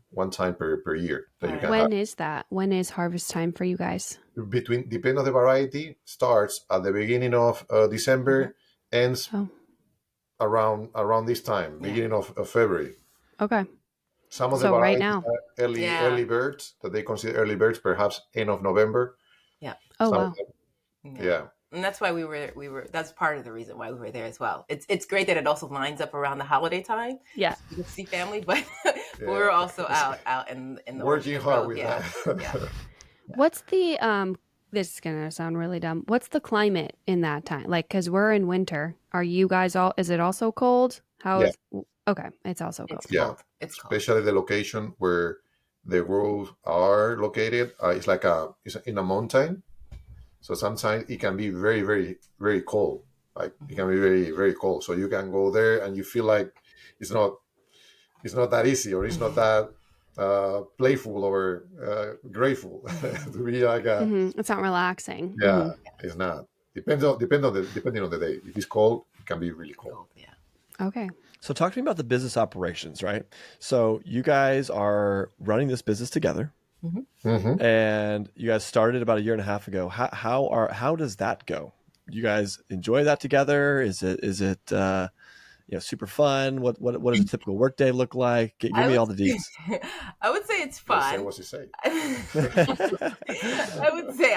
per year that you can. When is that? When is harvest time for you guys? Depending on the variety, starts at the beginning of December, ends around this time, beginning of February. Okay. Some of the varieties right now, are early birds, that they consider early birds, perhaps end of November. Yeah. Oh wow. Yeah. And that's why we were that's part of the reason why we were there as well. It's great that it also lines up around the holiday time. Yeah. You can see family, but we were also out in the working hard with that. Yeah. What's the this is gonna sound really dumb. What's the climate in that time? Like, because we're in winter. Are you guys all? Is it also cold? How Yeah. is? Okay, it's also cold. It's Yeah. cold. It's cold. Especially the location where the roads are located. It's like it's in a mountain. So sometimes it can be very, very, very cold. Like it can be very, very cold. So you can go there and you feel like it's not that easy, or it's not that playful or grateful to be like a. It's not relaxing. Yeah, it's not. Depending on the day. If it's cold, it can be really cold. Cold, yeah. Okay. So talk to me about the business operations, right? So you guys are running this business together, Mm-hmm. and you guys started about a year and a half ago. How does that go? You guys enjoy that together? Is it super fun? What does a typical workday look like? Give me all the deets. I would say it's Say fun. what you say. I would say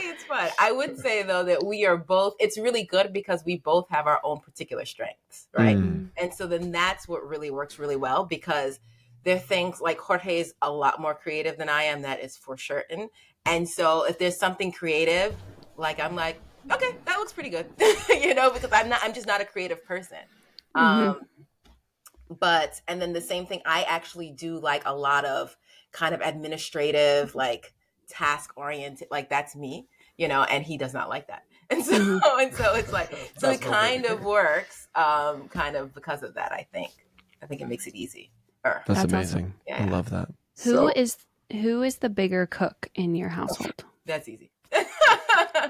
it's fun. I would say though that we are both. It's really good because we both have our own particular strengths, right? And so then that's what really works really well, because there are things like Jorge is a lot more creative than I am. That is for certain. And so if there's something creative, like I'm like, okay, that looks pretty good, because I'm just not a creative person. But, and then the same thing, I actually do like a lot of kind of administrative, like task oriented, like that's me, and he does not like that. And so, it's like, so it kind of works, kind of because of that, I think it makes it easy. That's amazing. Yeah. I love that. Who is the bigger cook in your household? That's easy.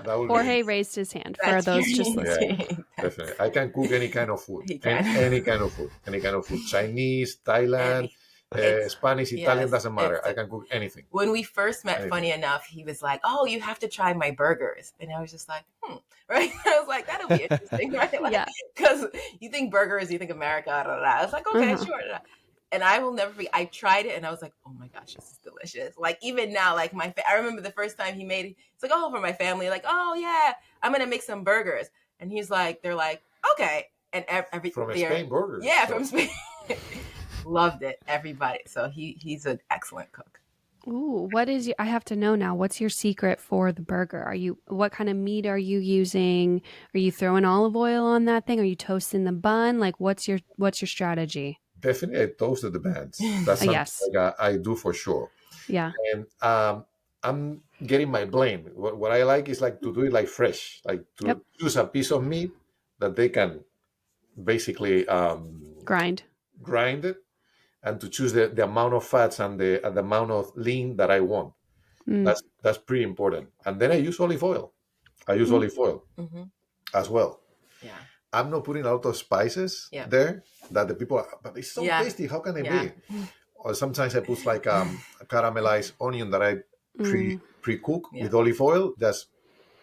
Jorge raised his hand for those just listening. Yeah, definitely. I can cook any kind of food. He can. Any kind of food. Chinese, Thailand, Spanish, Italian, doesn't matter. I can cook anything. When we first met, funny enough, he was like, "Oh, you have to try my burgers," and I was just like, right? I was like, "That'll be interesting," right? Like, because you think burgers, you think America. I was like, "Okay, sure." And I will never forget. I tried it, and I was like, "Oh my gosh, this is delicious!" Like even now, like I remember the first time he made it. It's like, "Oh, for my family." Like, "Oh yeah, I'm gonna make some burgers," and they're like, "Okay," and every from Spain burgers. Yeah, from Spain. Loved it, everybody. So he's an excellent cook. Ooh, I have to know now, what's your secret for the burger? What kind of meat are you using? Are you throwing olive oil on that thing? Are you toasting the bun? Like, what's your strategy? Definitely, I toasted the buns. That's something I do for sure. Yeah. And I'm getting my blend. What I like is like to do it like fresh, like to choose a piece of meat that they can basically Grind it, and to choose the amount of fats and the amount of lean that I want. That's pretty important. And then I use olive oil. As well. Yeah. I'm not putting a lot of spices there that the people but it's so tasty. How can it be? Or sometimes I put like a caramelized onion that I pre-cook with olive oil. That's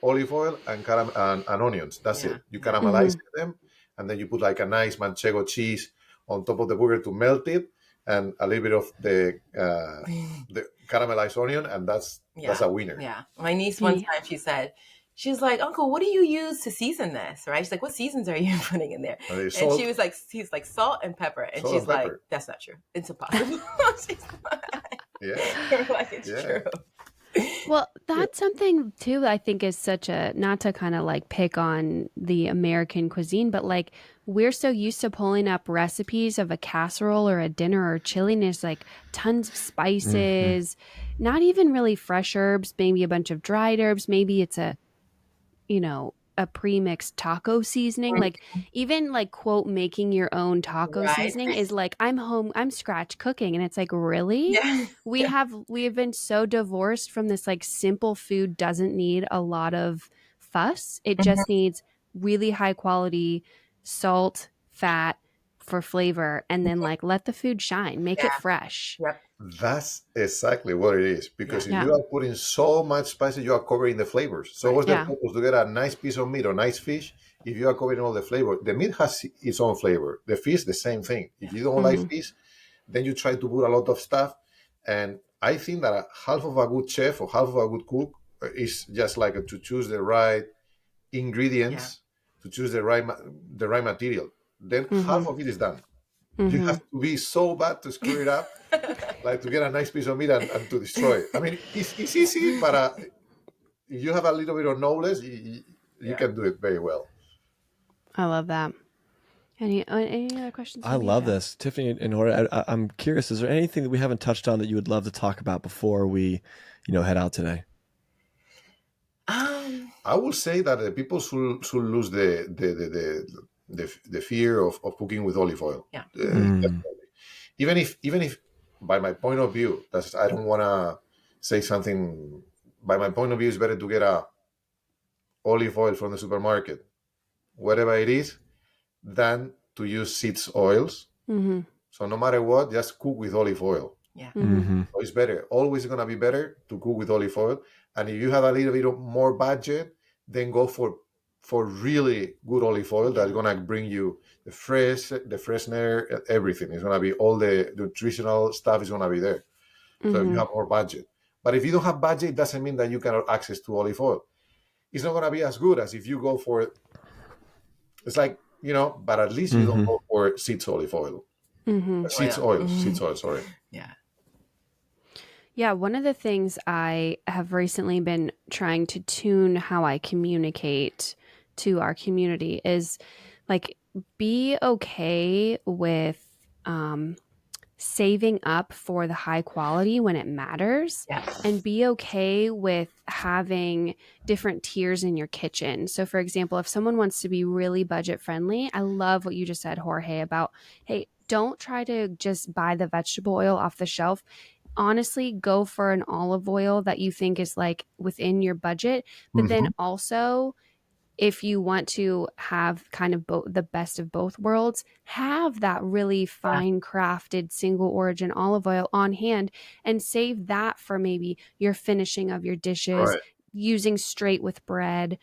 olive oil and onions. That's it. You caramelize them, and then you put like a nice manchego cheese on top of the burger to melt it, and a little bit of the caramelized onion, and that's a winner. Yeah. My niece one time she's like, "Uncle, what do you use to season this?" Right? She's like, "What seasons are you putting in there?" And she was like, "He's like salt and pepper," and she's like, "That's not true. It's impossible." Like it's true. Well, that's something too I think is such a, not to kind of like pick on the American cuisine, but like we're so used to pulling up recipes of a casserole or a dinner or chili, and it's like tons of spices, not even really fresh herbs, maybe a bunch of dried herbs, maybe it's a pre-mixed taco seasoning. Like even like quote making your own taco seasoning is like I'm scratch cooking, and it's like, really? We have been so divorced from this, like simple food doesn't need a lot of fuss. It just needs really high quality salt, fat for flavor, and then like let the food shine, make it fresh. That's exactly what it is, because if you are putting so much spices, you are covering the flavors. So what's the purpose to get a nice piece of meat or nice fish if you are covering all the flavor? The meat has its own flavor. The fish, the same thing. If you don't like fish, then you try to put a lot of stuff. And I think that half of a good chef or half of a good cook is just like to choose the right ingredients, to choose the right material. Then half of it is done. You have to be so bad to screw it up like to get a nice piece of meat and to destroy it. I mean, it's easy, but if you have a little bit of knowledge, you can do it very well. I love that. Any other questions? I love this, Tiffany and Jorge. I'm curious. Is there anything that we haven't touched on that you would love to talk about before we, head out today? I will say that the people should lose the fear of cooking with olive oil. Yeah. Even if, by my point of view, I don't want to say something. By my point of view, it's better to get a olive oil from the supermarket, whatever it is, than to use seeds oils. Mm-hmm. So no matter what, just cook with olive oil. Yeah. Mm-hmm. So it's better. Always going to be better to cook with olive oil. And if you have a little bit of more budget, then go for really good olive oil that's going to bring you the freshener, everything. It's going to be all the nutritional stuff is going to be there. So if you have more budget. But if you don't have budget, it doesn't mean that you cannot access to olive oil. It's not going to be as good as if you go for, it's like, but at least you don't go for seeds olive oil. Seeds oil, sorry. Yeah. Yeah, one of the things I have recently been trying to tune how I communicate to our community is like be okay with saving up for the high quality when it matters, Yes. and be okay with having different tiers in your kitchen. So for example, if someone wants to be really budget friendly, I love what you just said, Jorge, about, hey, don't try to just buy the vegetable oil off the shelf. Honestly, go for an olive oil that you think is like within your budget. But then also, if you want to have kind of the best of both worlds, have that really fine crafted single origin olive oil on hand and save that for maybe your finishing of your dishes, using straight with bread,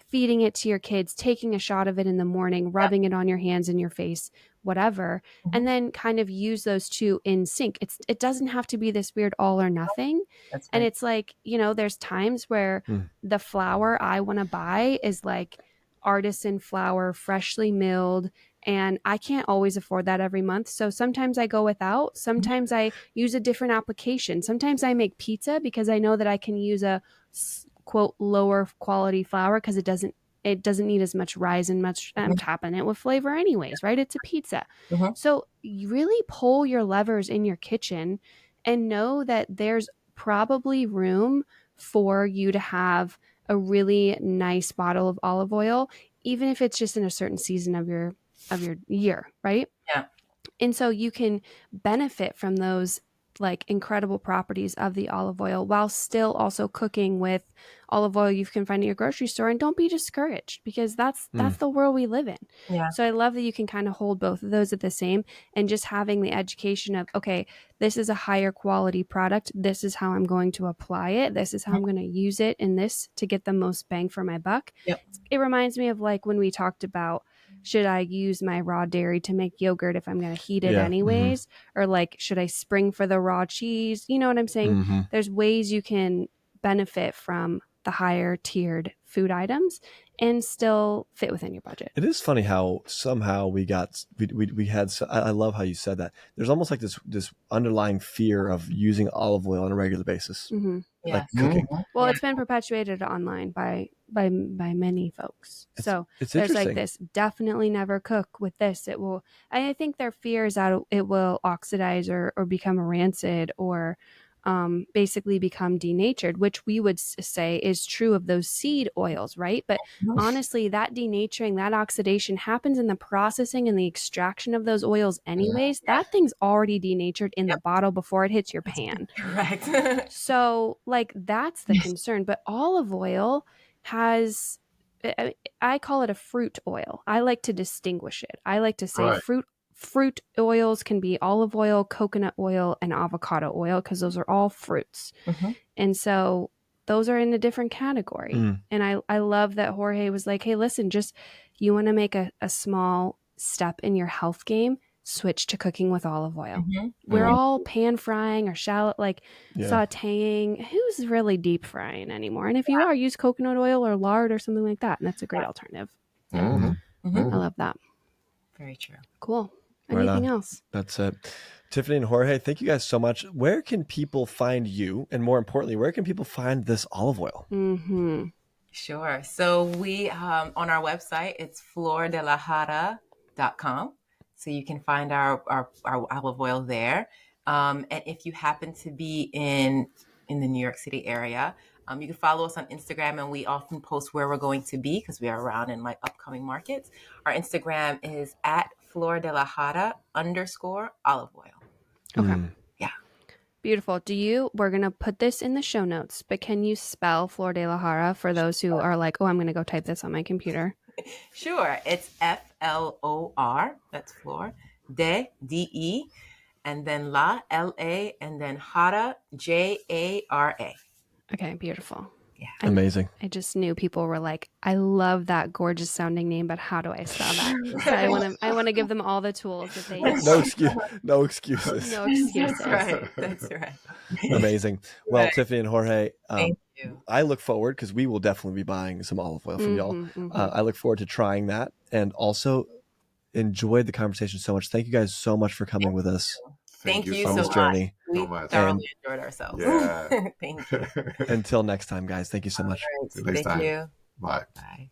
feeding it to your kids, taking a shot of it in the morning, rubbing it on your hands and your face, whatever, and then kind of use those two in sync. It doesn't have to be this weird all or nothing. That's and right. it's like, there's times where the flour I want to buy is like artisan flour, freshly milled, and I can't always afford that every month. So sometimes I go without. Sometimes I use a different application. Sometimes I make pizza because I know that I can use a quote lower quality flour because it doesn't need as much rise and much topping it with flavor anyways, right? It's a pizza. So you really pull your levers in your kitchen and know that there's probably room for you to have a really nice bottle of olive oil, even if it's just in a certain season of your year, right? Yeah. And so you can benefit from those like incredible properties of the olive oil while still also cooking with olive oil you can find at your grocery store. And don't be discouraged, because that's the world we live in. Yeah. So I love that you can kind of hold both of those at the same, and just having the education of, okay, this is a higher quality product. This is how I'm going to apply it. This is how I'm going to use it in this to get the most bang for my buck. Yep. It reminds me of like when we talked about, should I use my raw dairy to make yogurt if I'm going to heat it anyways? Or like, should I spring for the raw cheese? You know what I'm saying? There's ways you can benefit from the higher tiered food items and still fit within your budget. It is funny how somehow we had, I love how you said that. There's almost like this underlying fear of using olive oil on a regular basis, like cooking. Well, it's been perpetuated online by many folks. So it's there's like interesting. this, definitely never cook with this. It will, I think their fear is that it will oxidize or become rancid or basically become denatured, which we would say is true of those seed oils, right? But honestly, that denaturing, that oxidation happens in the processing and the extraction of those oils anyways. That thing's already denatured in the bottle before it hits your pan. Correct. So like that's the concern. But olive oil has, I call it a fruit oil. I like to distinguish it. I like to say fruit oils can be olive oil, coconut oil, and avocado oil, because those are all fruits. And so those are in a different category. And I love that Jorge was like, hey, listen, just you want to make a small step in your health game, switch to cooking with olive oil. We're all pan frying or shallow, like sauteing. Who's really deep frying anymore? And if you are, use coconut oil or lard or something like that. And that's a great alternative. I love that. Very true. Cool. Anything else? That's it. Tiffany and Jorge, thank you guys so much. Where can people find you? And more importantly, where can people find this olive oil? Sure. So we, on our website, it's flordelalara.com. So you can find our olive oil there. And if you happen to be in the New York City area, you can follow us on Instagram, and we often post where we're going to be because we are around in like upcoming markets. Our Instagram is at flordelahara_olive oil. Okay. Yeah. Beautiful. We're going to put this in the show notes, but can you spell Flor de la Jara for those who are like, oh, I'm going to go type this on my computer? Sure. It's FLOR, that's Flor, DE, and then La, LA, and then Jara, JARA. Okay, beautiful. Yeah. Amazing. I just knew people were like, I love that gorgeous sounding name, but how do I spell that? So I want to give them all the tools that they need. No excuses. No excuses. That's right. Amazing. Well, Tiffany and Jorge, Thank you. I look forward, because we will definitely be buying some olive oil from y'all. I look forward to trying that, and also enjoyed the conversation so much. Thank you guys so much for coming with us. Thank you on so this journey. We thoroughly enjoyed ourselves. Yeah. Thank you. Until next time, guys. Thank you so much. All right. Next Thank time. you. Bye. Bye.